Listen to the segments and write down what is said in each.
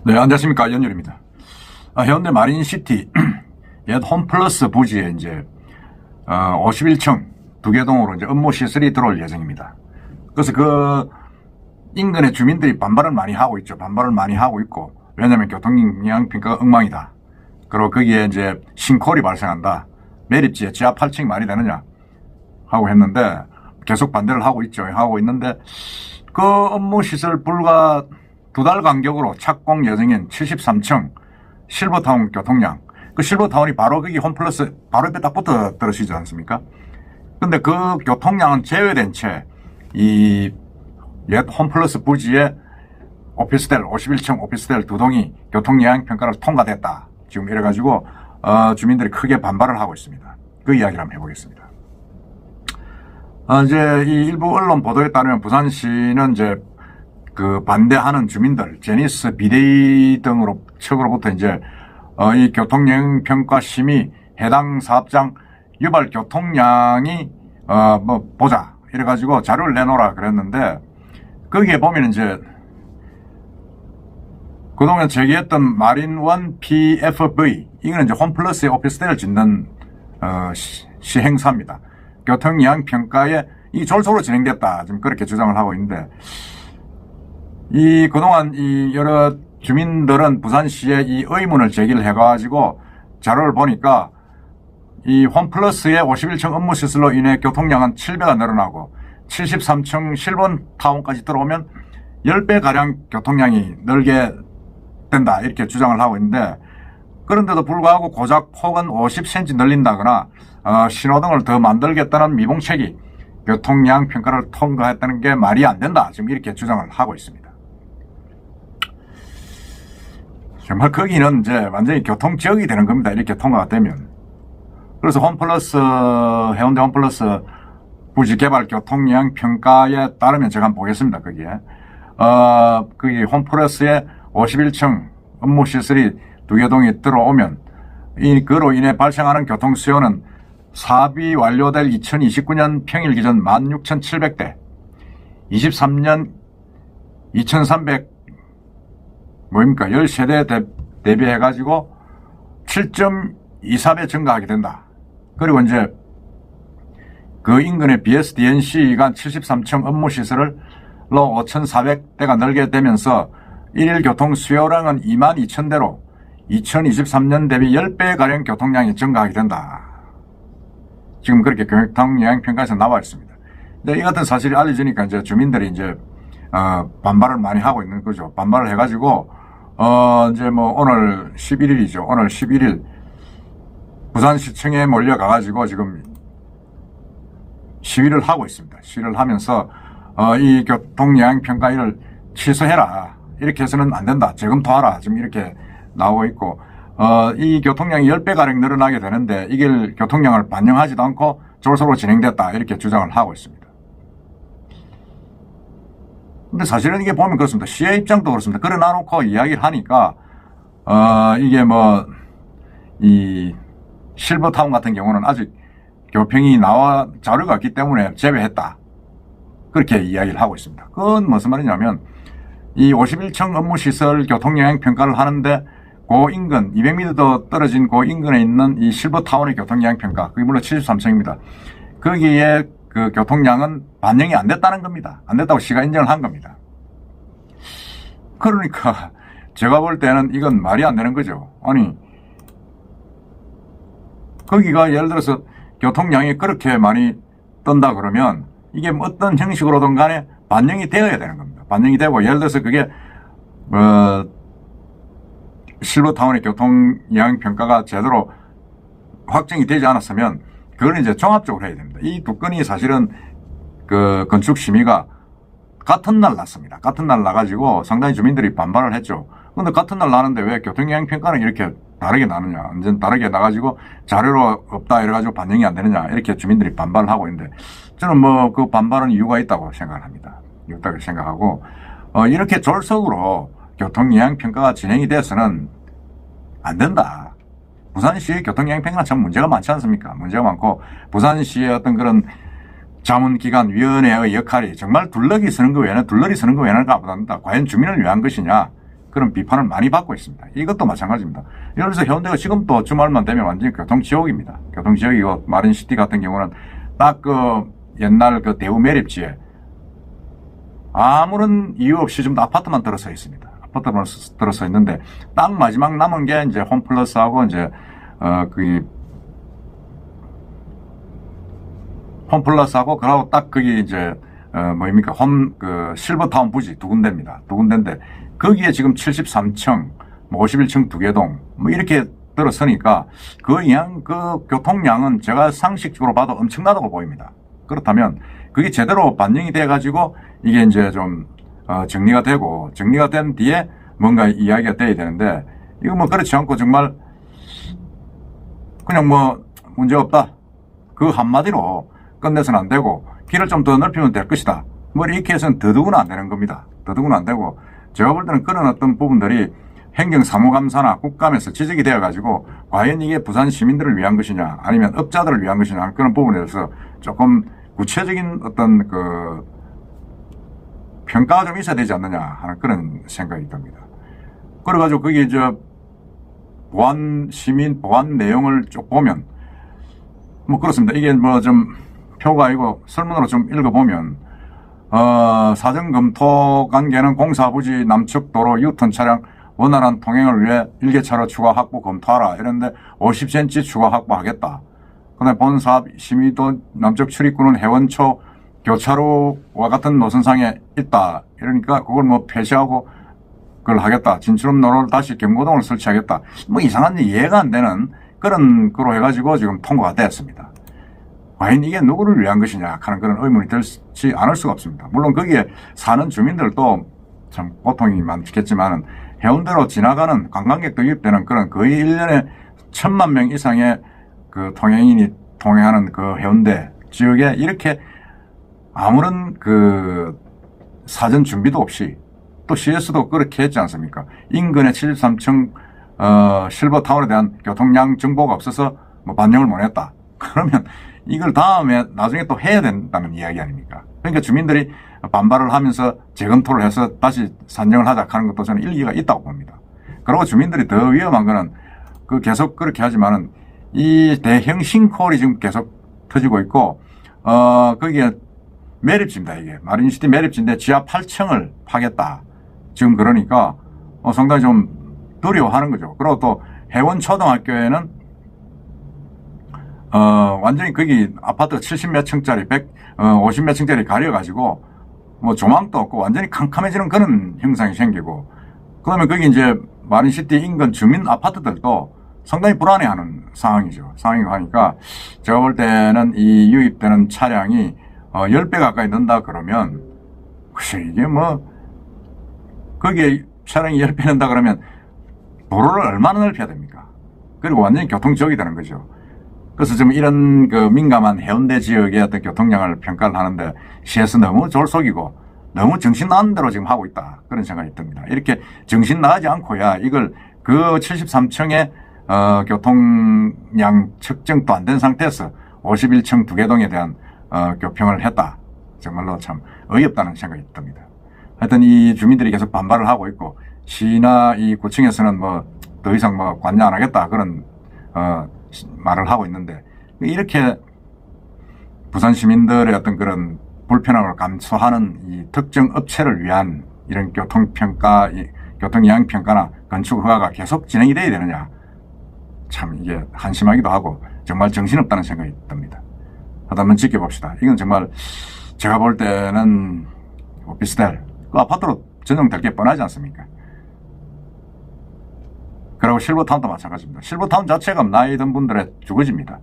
네, 안녕하십니까. 연율입니다. 해운대 마린시티 옛 홈플러스 부지에 이제 51층 두 개 동으로 이제 업무 시설이 들어올 예정입니다. 그래서 그 인근의 주민들이 반발을 많이 하고 있죠. 반발을 많이 하고 있고, 왜냐하면 교통영향 평가가 엉망이다. 그리고 거기에 이제 싱크홀이 발생한다. 매립지에 지하 8층이 말이 되느냐 하고 했는데 계속 반대를 하고 있죠. 하고 있는데 그 업무 시설 불과 두 달 간격으로 착공 예정인 73층 실버타운 교통량, 그 실버타운이 바로 거기 홈플러스 바로 옆에 딱 붙어 들으시지 않습니까? 근데 그 교통량은 제외된 채 이 옛 홈플러스 부지의 오피스텔 51층 오피스텔 두 동이 교통영향 평가를 통과됐다. 지금 이래가지고 주민들이 크게 반발을 하고 있습니다. 그 이야기를 한번 해보겠습니다. 이제 이 일부 언론 보도에 따르면 부산시는 이제 그 반대하는 주민들, 제니스 비대위 등으로 측으로부터 이제 이 교통영향 평가 심의 해당 사업장 유발 교통량이 뭐 보자 이래가지고 자료를 내놓으라 그랬는데, 거기에 보면 이제 그동안 제기했던 마린원 PFV, 이거는 이제 홈플러스의 오피스텔을 짓는 시행사입니다. 교통영향 평가에 이 졸속으로 진행됐다, 지금 그렇게 주장을 하고 있는데, 이 그동안 이 여러 주민들은 부산시에 이 의문을 제기를 해가지고 자료를 보니까 이 홈플러스의 51층 업무시설로 인해 교통량은 7배가 늘어나고 73층 실버타운까지 들어오면 10배가량 교통량이 늘게 된다, 이렇게 주장을 하고 있는데, 그런데도 불구하고 고작 폭은 50cm 늘린다거나 신호등을 더 만들겠다는 미봉책이 교통량 평가를 통과했다는 게 말이 안 된다, 지금 이렇게 주장을 하고 있습니다. 정말 거기는 이제 완전히 교통지역이 되는 겁니다, 이렇게 통과가 되면. 그래서 홈플러스, 해운대 홈플러스 부지 개발 교통영향 평가에 따르면 제가 한번 보겠습니다, 거기에. 거기 홈플러스의 51층 업무시설이 두 개 동이 들어오면 그로 인해 발생하는 교통수요는 사업이 완료될 2029년 평일 기준 16,700대, 23년 2,300 뭡니까 13대 대비해가지고 7.24배 증가하게 된다. 그리고 이제 그 인근의 BSDNC가 73층 업무시설로 5,400대가 늘게 되면서 일일 교통 수요량은 22,000대로 2023년 대비 10배가량 교통량이 증가하게 된다. 지금 그렇게 교통영향평가에서 나와 있습니다. 근데 이 같은 사실이 알려지니까 이제 주민들이 이제 반발을 많이 하고 있는 거죠. 반발을 해가지고 이제 뭐 오늘 11일이죠. 오늘 11일 부산시청에 몰려가가지고 지금 시위를 하고 있습니다. 시위를 하면서 이 교통영향평가를 취소해라, 이렇게 해서는 안 된다, 재검토하라, 지금 이렇게 나오고 있고, 이 교통량이 10배가량 늘어나게 되는데 이게 교통량을 반영하지도 않고 졸속으로 진행됐다, 이렇게 주장을 하고 있습니다. 근데 사실은 이게 보면 그렇습니다. 시의 입장도 그렇습니다. 그래 놔놓고 이야기를 하니까 이게 뭐 이 실버타운 같은 경우는 아직 교평이 나와 자료가 없기 때문에 제외했다, 그렇게 이야기를 하고 있습니다. 그건 무슨 말이냐면 이 51층 업무시설 교통영향 평가를 하는데 그 인근 200m 떨어진 그 인근에 있는 이 실버타운의 교통영향 평가, 그게 물론 73층입니다. 거기에 그 교통량은 반영이 안 됐다는 겁니다. 안 됐다고 시가 인정을 한 겁니다. 그러니까 제가 볼 때는 이건 말이 안 되는 거죠. 아니, 거기가 예를 들어서 교통량이 그렇게 많이 뜬다 그러면 이게 어떤 형식으로든 간에 반영이 되어야 되는 겁니다. 반영이 되고, 예를 들어서 그게 실버타운의 교통영향 평가가 제대로 확정이 되지 않았으면 그걸 이제 종합적으로 해야 됩니다. 이 두 건이 사실은 그 건축 심의가 같은 날 났습니다. 같은 날 나가지고 상당히 주민들이 반발을 했죠. 근데 같은 날 나는데 왜 교통영향 평가는 이렇게 다르게 나느냐, 완전 다르게 나가지고 자료로 없다 이래가지고 반영이 안 되느냐, 이렇게 주민들이 반발을 하고 있는데, 저는 뭐 그 반발은 이유가 있다고 생각을 합니다. 있다고 생각하고, 이렇게 졸속으로 교통영향 평가가 진행이 돼서는 안 된다. 부산시의 교통영향 평가는 참 문제가 많지 않습니까? 문제가 많고, 부산시의 어떤 그런 자문기관 위원회의 역할이 정말 둘러리 서는 거 외에는 까부단다. 과연 주민을 위한 것이냐, 그런 비판을 많이 받고 있습니다. 이것도 마찬가지입니다. 예를 들어서 해운대가 지금 또 주말만 되면 완전히 교통지옥입니다. 교통지옥이고 마린시티 같은 경우는 딱 그 옛날 그 대우 매립지에 아무런 이유 없이 좀 아파트만 들어서 있습니다. 아파트만 들어서 있는데 딱 마지막 남은 게 이제 홈플러스하고 이제 홈플러스하고 그러고 딱 거기 이제 뭐입니까 실버타운 부지 두 군데입니다. 두 군데인데 거기에 지금 73층, 뭐 51층 두 개 동 뭐 이렇게 들어서니까 그 교통량은 제가 상식적으로 봐도 엄청나다고 보입니다. 그렇다면 그게 제대로 반영이 돼 가지고 이게 이제 좀 정리가 된 뒤에 뭔가 이야기가 돼야 되는데 이거 뭐 그렇지 않고 정말 그냥 뭐 문제 없다 그 한마디로 끝내서는 안 되고 길을 좀 더 넓히면 될 것이다 뭐 이렇게 해서는 더더구나 안 되는 겁니다. 더더구나 안 되고 제가 볼 때는 그런 어떤 부분들이 행정사무감사나 국감에서 지적이 되어 가지고 과연 이게 부산 시민들을 위한 것이냐 아니면 업자들을 위한 것이냐 그런 부분에 대해서 조금 구체적인 어떤 그 평가가 좀 있어야 되지 않느냐 하는 그런 생각이 듭니다. 그래가지고 거기 시민 보안 내용을 쭉 보면 뭐 그렇습니다. 이게 뭐 좀 표가 아니고 설문으로 좀 읽어보면 사전 검토 관계는 공사부지 남측 도로 유턴 차량 원활한 통행을 위해 일개차로 추가 확보 검토하라 이런데 50cm 추가 확보하겠다. 그다음에 본 사업 심의도 남쪽 출입구는 해원초 교차로와 같은 노선상에 있다. 이러니까 그걸 뭐 폐쇄하고 그걸 하겠다. 진출업 로를 다시 경고등을 설치하겠다. 뭐 이상한 이해가 안 되는 그런 거로 해가지고 지금 통과가 되었습니다. 과연 이게 누구를 위한 것이냐 하는 그런 의문이 들지 않을 수가 없습니다. 물론 거기에 사는 주민들도 참 고통이 많겠지만은 해운대로 지나가는 관광객도 유입되는 그런 거의 1년에 1,000만 명 이상의 그 통행인이 통행하는 그 해운대 지역에 이렇게 아무런 그 사전 준비도 없이 또 CS도 그렇게 했지 않습니까? 인근의 73층 실버타운에 대한 교통량 정보가 없어서 뭐 반영을 못 했다. 그러면 이걸 다음에 나중에 또 해야 된다는 이야기 아닙니까? 그러니까 주민들이 반발을 하면서 재검토를 해서 다시 산정을 하자 하는 것도 저는 일리가 있다고 봅니다. 그리고 주민들이 더 위험한 거는 그 계속 그렇게 하지만은 이 대형 싱크홀이 지금 계속 터지고 있고 거기에 매립지입니다. 이게 마린시티 매립지인데 지하 8층을 파겠다. 지금 그러니까 상당히 좀 두려워하는 거죠. 그리고 또 해원초등학교에는 완전히 거기 아파트 70몇 층짜리 50몇 층짜리 가려가지고 뭐 조망도 없고 완전히 캄캄해지는 그런 형상이 생기고 그러면 거기 이제 마린시티 인근 주민 아파트들도 상당히 불안해하는 상황이고 하니까 제가 볼 때는 이 유입되는 차량이 10배 가까이 는다 그러면 글쎄 이게 뭐 거기에 차량이 10배 는다 그러면 도로를 얼마나 넓혀야 됩니까? 그리고 완전히 교통지역이 되는 거죠. 그래서 지금 이런 그 민감한 해운대 지역의 어떤 교통량을 평가를 하는데 시에서 너무 졸속이고 너무 정신 나간 대로 지금 하고 있다. 그런 생각이 듭니다. 이렇게 정신 나가지 않고야 이걸 그 73층의 교통량 측정도 안 된 상태에서 51층 두 개 동에 대한 교평을 했다. 정말로 참 어이없다는 생각이 듭니다. 하여튼 이 주민들이 계속 반발을 하고 있고 시나 이 구청에서는 뭐 더 이상 뭐 관여 안 하겠다 그런 말을 하고 있는데 이렇게 부산 시민들의 어떤 그런 불편함을 감수하는 이 특정 업체를 위한 이런 교통평가, 교통이양평가나 건축허가가 계속 진행이 돼야 되느냐 참 이게 한심하기도 하고 정말 정신없다는 생각이 듭니다. 하다 한번 지켜봅시다. 이건 정말 제가 볼 때는 오피스텔 그 아파트로 전용될 게 뻔하지 않습니까? 그리고 실버타운도 마찬가지입니다. 실버타운 자체가 나이 든 분들의 주거지입니다.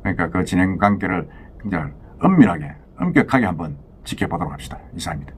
그러니까 그 진행 관계를 굉장히 엄밀하게 엄격하게 한번 지켜보도록 합시다. 이상입니다.